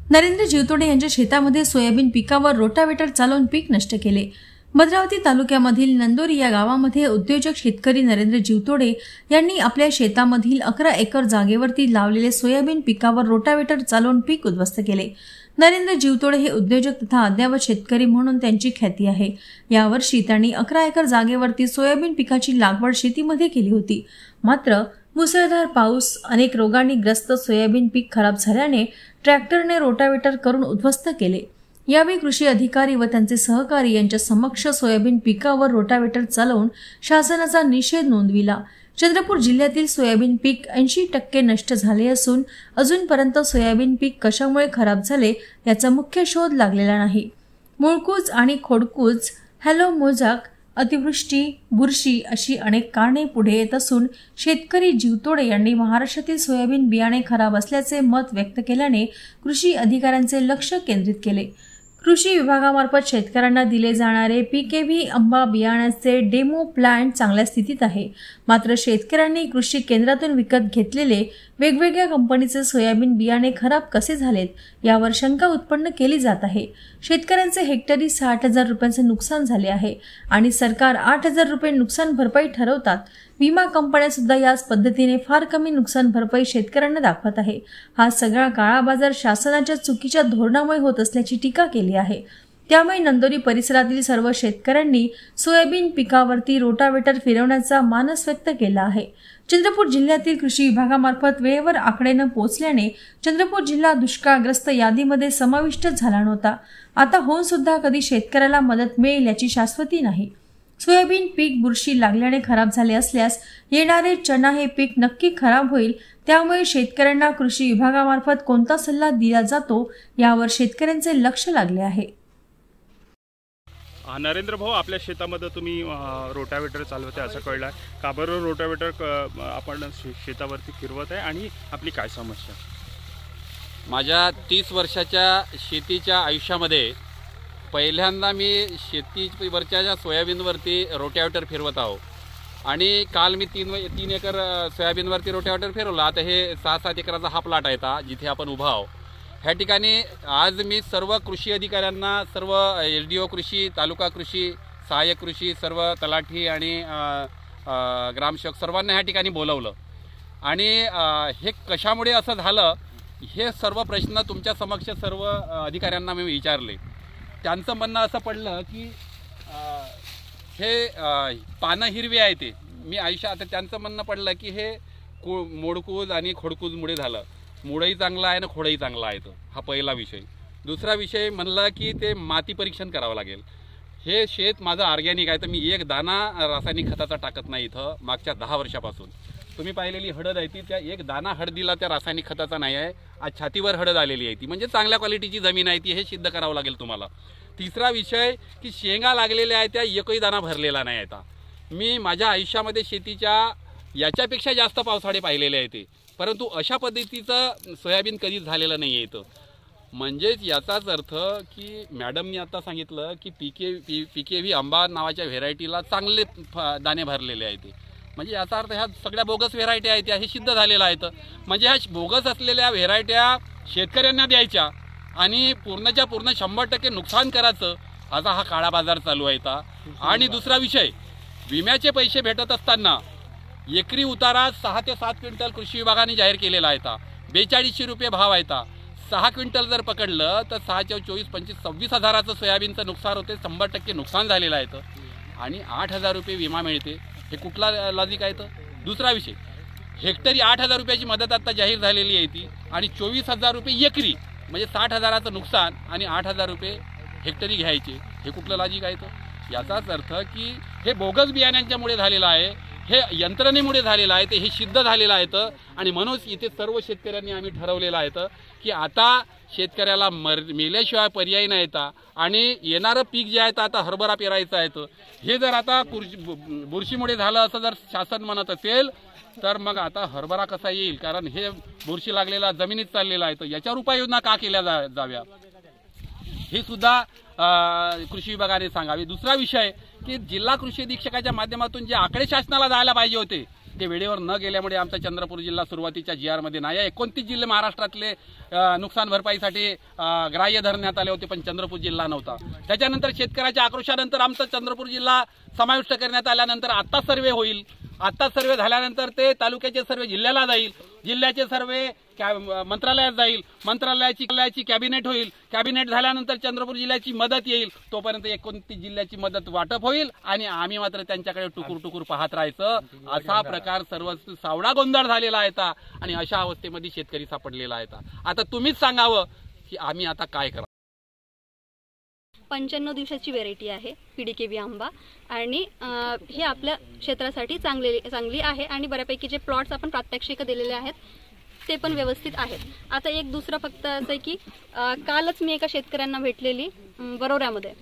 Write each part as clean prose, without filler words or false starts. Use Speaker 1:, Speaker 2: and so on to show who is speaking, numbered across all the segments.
Speaker 1: नरेंद्र जीवतोडे यांच्या शेतामध्ये सोयाबीन पिकावर रोटावेटर चालवून पीक नष्ट केले। भद्रावती तालुक्यामधील नंदोरी या गावामध्ये उद्योजक शेतकरी नरेंद्र जीवतोडे यांनी आपल्या शेतामधील 11 एकर जागेवरती लावलेले सोयाबीन पिकावर रोटावेटर चालवून पीक उद्ध्वस्त केले। नरेंद्र जीवतोडे हे उद्योजक तथा अद्यावत शेतकरी म्हणून त्यांची ख्याती आहे। यावर्षी त्यांनी 11 एकर जागेवरती सोयाबीन पिकाची लागवड शेतीमध्ये केली होती। मात्र मुसळधार पाऊस, अनेक रोगांनी ग्रस्त सोयाबीन पीक खराब झाल्याने ट्रॅक्टरने रोटावेटर करून उद्ध्वस्त केले। यावेळी कृषी अधिकारी व त्यांचे सहकारी यांच्या समक्ष सोयाबीन पिकावर रोटावेटर चालवून शासनाचा निषेध नोंदविला। चंद्रपूर जिल्ह्यातील सोयाबीन पीक 80% नष्ट झाले असून अजूनपर्यंत सोयाबीन पीक कशामुळे खराब झाले याचा मुख्य शोध लागलेला नाही। मूळकूज आणि खोडकूज, हॅलो मोजाक, अतिवृष्टी, बुरशी अशी अनेक कारणे पुढे येत असून शेतकरी जीवतोडे यांनी महाराष्ट्रातील सोयाबीन बियाणे खराब असल्याचे मत व्यक्त केल्याने कृषी अधिकाऱ्यांचे लक्ष केंद्रित केले। कृषी विभागामार्फत शेतकऱ्यांना दिले जाणारे पीकेव्ही आंबा बियाण्याचे डेमो प्लांट चांगल्या स्थितीत आहे। मात्र शेतकऱ्यांनी कृषी केंद्रातून विकत घेतलेले वेगवेगळ्या कंपनीचे सोयाबीन बियाणे खराब कसे झालेत यावर शंका उत्पन्न केली जात आहे। शेतकऱ्यांचे हेक्टरी 60,000 रुपयांचे नुकसान झाले आहे आणि सरकार 8,000 रुपये नुकसान भरपाई ठरवतात। विमा कंपन्या सुद्धा याच पद्धतीने फार कमी नुकसान भरपाई शेतकऱ्यांना दाखवत आहे। हा सगळा काळा बाजार शासनाच्या चुकीच्या धोरणामुळे होत असल्याची टीका केली आहे। त्यामुळे नंदोरी परिसरातील सर्व शेतकऱ्यांनी सोयाबीन पिकावरती रोटावेटर फिरवण्याचा मानस व्यक्त केला आहे। चंद्रपूर जिल्ह्यातील कृषी विभागामार्फत वेळेवर आकडे न पोहोचल्याने चंद्रपूर जिल्हा दुष्काळग्रस्त यादीमध्ये समाविष्ट झाला नव्हता। आता होऊन सुद्धा कधी शेतकऱ्याला मदत मिळेल याची शाश्वती नाही। सोयाबीन पीक बुरशी लागल्याने खराब झाले असल्यास येणारे चना हे पीक नक्की खराब होईल। त्यामुळे शेतकऱ्यांना कृषी विभागामार्फत कोणता सल्ला दिला जातो यावर शेतकऱ्यांचे लक्ष लागले आहे।
Speaker 2: नरेंद्र भाऊ, आपल्या शेतामध्ये तुम्ही रोटावेटर चालवते असं कळलं आहे। का बरं रोटावेटर आपण शेतावरती फिरवत आहे आणि आपली काय समस्या?
Speaker 3: माझ्या 30 वर्षाच्या शेतीच्या आयुष्यामध्ये पहिल्यांदा मी शेतीवरच्या सोयाबीनवरती रोटावेटर फिरवत आहो आणि काल मी 3 एकर सोयाबीनवरती रोटावेटर फिरवला। आता हे 6-7 एकराचा हा प्लॉट आहे जिथे आपण उभा आहोत। ह्या ठिकाणी आज मी सर्व कृषी अधिकाऱ्यांना, सर्व LDO कृषी, तालुका कृषी, सहाय्यक कृषी, सर्व तलाठी आणि ग्रामसेवक सर्वांना ह्या ठिकाणी बोलवलं आणि हे कशामुळे असं झालं हे सर्व प्रश्न तुमच्या समक्ष सर्व अधिकाऱ्यांना मी विचारले। त्यांचं म्हणणं असं पडलं की हे पानं हिरवी आहे ते मी आता त्यांचं म्हणणं पडलं की हे मोडकूज आणि खोडकूजमुळे झालं। मुळही चांगला आहे ना खोडही चांगला आहे तो, हा पहिला विषय। दुसरा विषय म्हणला की ते माती परीक्षण करावं लागेल। हे शेत माझं ऑर्गॅनिक आहे तर मी एक दाना रासायनिक खताचा टाकत नाही इथं मागच्या 10 वर्षापासून। तुम्ही पाहिलेली हळद आहे ती, त्या एक दाना हळदीला त्या रासायनिक खताचा नाही आहे। आज छातीवर हळद आलेली आहे ती, म्हणजे चांगल्या क्वालिटीची जमीन आहे ती, हे सिद्ध करावं लागेल तुम्हाला। तिसरा विषय की शेंगा लागलेल्या आहेत त्या एकही दाना भरलेला नाही आता। मी माझ्या आयुष्यामध्ये शेतीच्या याच्यापेक्षा जास्त पावसाळे पाहिलेले आहे ते, परंतु अशा पद्धतीचं सोयाबीन कधीच झालेलं नाही आहे इथं। म्हणजेच याचाच अर्थ की मॅडमनी आता सांगितलं की पीकेव्ही आंबा नावाच्या व्हेरायटीला चांगले दाणे भरलेले आहेत ते, म्हणजे याचा अर्थ ह्या सगळ्या बोगस व्हेरायटी आहेत हे सिद्ध झालेलं आहे। म्हणजे ह्या बोगस असलेल्या व्हेरायट्या शेतकऱ्यांना द्यायच्या आणि पूर्णच्या पूर्ण 100% नुकसान करायचं, असा हा काळा बाजार चालू आहे। आणि दुसरा विषय, विम्याचे पैसे भेटत असताना एकरी उतारा 6 ते 7 क्विंटल कृषी विभागाने जाहीर केलेला आहे। 4200 रुपये भाव आहे। 6 क्विंटल जर पकडलं तर 6 × 24 25 26 हजाराचं सोयाबीनचं नुकसान होते, 100% नुकसान झालेलं आहे आणि 8,000 रुपये विमा मिळते। हे कुठला लॉजिक आहे? दुसरा विषय, हेक्टरी 8,000 रुपयाची मदत आता जाहीर झालेली आहे ती आणि 24,000 रुपये एकरी, म्हणजे 60,000चं नुकसान आणि 8,000 रुपये हेक्टरी घ्यायचे, हे कुठलं लॉजिक आहे? याचाच अर्थ की हे बोगस बियाण्यांच्यामुळे झालेलं आहे, हे यंत्रणेमुळे झालेलं आहे, ते हे सिद्ध झालेलं आहे। आणि म्हणून इथे सर्व शेतकऱ्यांनी आम्ही ठरवलेलं आहे की आता शेतकऱ्याला मेल्याशिवाय पर्याय नाही येता आणि येणारं पीक जे आहे आता हरभरा पेरायचं आहे। हे जर आता बुरशीमुळे झालं असं जर शासन म्हणत असेल तर मग आता हरभरा कसा येईल? कारण हे बुरशी लागलेला जमिनीत चाललेला आहे, याच्यावर उपाययोजना का केल्या जाव्या हे सुद्धा कृषी विभागाने सांगावे। दुसरा विषय की जिल्हा कृषी अधीक्षकाच्या माध्यमातून जे आकडे शासनाला जायला पाहिजे होते ते वेळेवर न गेल्यामुळे आमचा चंद्रपूर जिल्हा सुरुवातीच्या GR मध्ये नाही. 29 जिल्हे महाराष्ट्रातले नुकसान भरपाईसाठी ग्राह्य धरण्यात आले होते, पण चंद्रपूर जिल्हा नव्हता. त्याच्यानंतर शेतकऱ्याच्या आक्रोशानंतर आमचा चंद्रपूर जिल्हा समाविष्ट करण्यात आल्यानंतर आता सर्वे होईल. आता सर्वे झाल्यानंतर ते तालुक्याचे सर्वे जिल्ह्याला जाईल, जिल्ह्याचे सर्वे मंत्रालयात जाईल, मंत्रालयाची कॅबिनेट होईल, कॅबिनेट झाल्यानंतर चंद्रपूर जिल्ह्याची मदत येईल. तोपर्यंत 29 जिल्ह्याची मदत वाटप होईल आणि आम्ही मात्र त्यांच्याकडे टुकूर पाहत राहायचं. असा प्रकार सर्व सावडा गोंधळ झालेला आहे आणि अशा अवस्थेमध्ये शेतकरी सापडलेला आहे. आता तुम्हीच सांगावं की आम्ही आता काय करावं.
Speaker 4: 95 दिवसाची व्हेरायटी आहे PDKV आंबा आणि हे आपल्या क्षेत्रासाठी चांगली आहे आणि बऱ्यापैकी जे प्लॉट्स आपण प्रात्यक्षिक दिलेले आहेत ते पण व्यवस्थित आहेत. आता एक दुसरं फक्त असं आहे की कालच मी एका शेतकऱ्यांना भेटलेली बरोऱ्यामध्ये,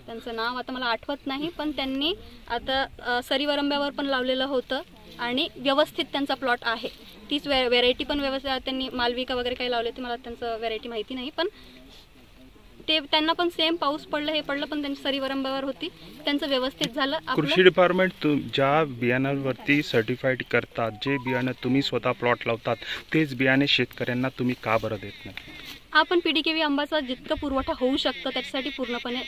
Speaker 4: त्यांचं नाव आता मला आठवत नाही, पण त्यांनी आता सरीवरंब्यावर पण लावलेलं होतं आणि व्यवस्थित त्यांचा प्लॉट आहे. तीच व्हेरायटी पण व्यवस्थित, त्यांनी मालविका वगैरे काही लावले, ते मला त्यांचं व्हेरायटी माहिती नाही, पण ते त्यांना पण सेम पाऊस पडलं हे पडलं पण त्यांची सरीवरंब्यावर होती, त्यांचं व्यवस्थित झालं.
Speaker 2: कृषी डिपार्टमेंट ज्या बियाणांवरती सर्टिफाईड करतात, जे बियाणं तुम्ही स्वतः प्लॉट लावतात, तेच बियाणे शेतकऱ्यांना तुम्ही का बरं देत नाही?
Speaker 4: आपण PDKV आंबाचा जितकं पुरवठा होऊ शकतो त्याच्यासाठी पूर्णपणे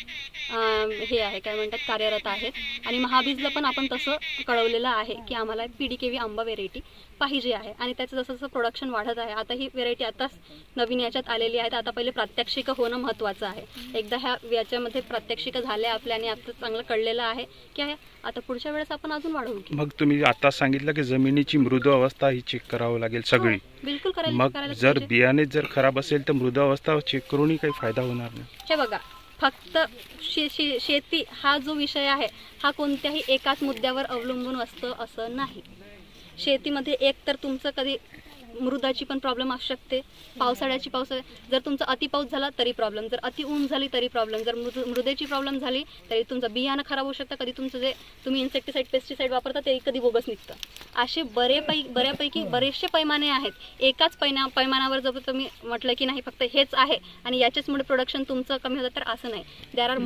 Speaker 4: हे आहे काय म्हणतात कार्यरत आहेत आणि महाबीजला पण आपण तसं कळवलेलं आहे की आम्हाला PDKV आंबा व्हेरायटी पाहिजे आहे आणि त्याचं जसं जसं प्रोडक्शन वाढत आहे. आता ही व्हेरायटी आताच नवीन याच्यात आलेली आहे. आता पहिले प्रात्यक्षिक होणं महत्त्वाचं आहे. एकदा याच्यामध्ये प्रात्यक्षिक झाले आपल्या आणि आता चांगलं कळलेलं आहे की आता पुढच्या वेळेस आपण अजून वाढवू.
Speaker 2: मग तुम्ही आता सांगितलं की जमिनीची मृदू अवस्था ही चेक करावं लागेल सगळी.
Speaker 4: बिलकुल करायला.
Speaker 2: मग जर बियाणे जर खराब असेल तर मृदू अवस्था चेक करूनही काही फायदा होणार नाही.
Speaker 4: हे बघा, फक्त शेती हा जो विषय आहे हा कोणत्याही एकाच मुद्द्यावर अवलंबून असतं असं नाही. शेतीमध्ये एक तर तुमचं कधी मृदाची पण प्रॉब्लेम असू शकते, जर तुमचा अति पाऊस झाला तरी प्रॉब्लेम, जर अति ऊन झाली तरी प्रॉब्लेम, जर मृदेची प्रॉब्लेम झाली तरी तुमचं बियाणं खराब होऊ शकतं, कधी तुमचं जे तुम्ही इन्सेक्टिसाईड पेस्टिसाईड वापरता ते कधी बोगस निघतं. असे बऱ्यापैकी बरेचसे पैमाने आहेत. एकाच पैमानावर जर तुम्ही म्हटलं की नाही फक्त हेच आहे आणि याच्याचमुळे प्रोडक्शन तुमचं कमी होतं तर असं नाही. देर आर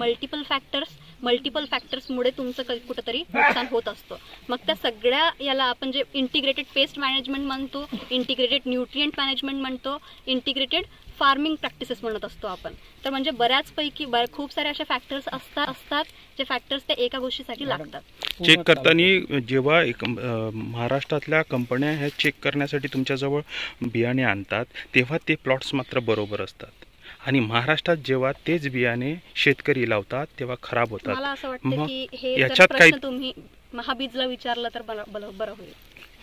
Speaker 4: मल्टिपल फॅक्टर्समुळे तुमचं कुठंतरी नुकसान होत असतं. मग त्या सगळ्या याला आपण जे इंटिग्रेटेड पेस्ट मॅनेजमेंट म्हणतो, इंटिग्रेटेड न्यूट्रिएंट मॅनेजमेंट म्हणतो, इंटिग्रेटेड फार्मिंग प्रॅक्टिसेस म्हणत असतो आपण. तर म्हणजे बऱ्याचपैकी खूप सारे असे फॅक्टर्स असतात जे फॅक्टर्स त्या एका गोष्टीसाठी लागतात.
Speaker 2: चेक करताना जेव्हा एक महाराष्ट्रातल्या कंपन्या ह्या चेक करण्यासाठी तुमच्याजवळ बियाणे आणतात तेव्हा ते प्लॉट्स मात्र बरोबर असतात आणि महाराष्ट्रात जेव्हा तेच बियाणे शेतकरी लावतात तेव्हा खराब होतात.
Speaker 4: मला असं वाटतं की हे
Speaker 2: याच्यात काही
Speaker 4: तुम्ही महाबीजला विचारलं तर बरं होईल.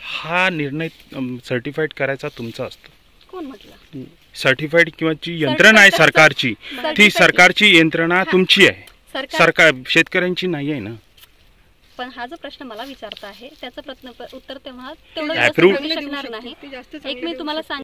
Speaker 2: हा निर्णय सर्टिफाईड करायचा तुमचा असतो.
Speaker 4: कोण म्हटलं?
Speaker 2: सर्टिफाईड किंवा जी यंत्रणा आहे सरकारची, ती सरकारची यंत्रणा तुमची आहे, सरकार शेतकऱ्यांची नाही आहे ना.
Speaker 4: पण हा जो प्रश्न मला विचारता आहे त्याचं उत्तर तेव्हा तेवढं शकणार नाही. एक मी तुम्हाला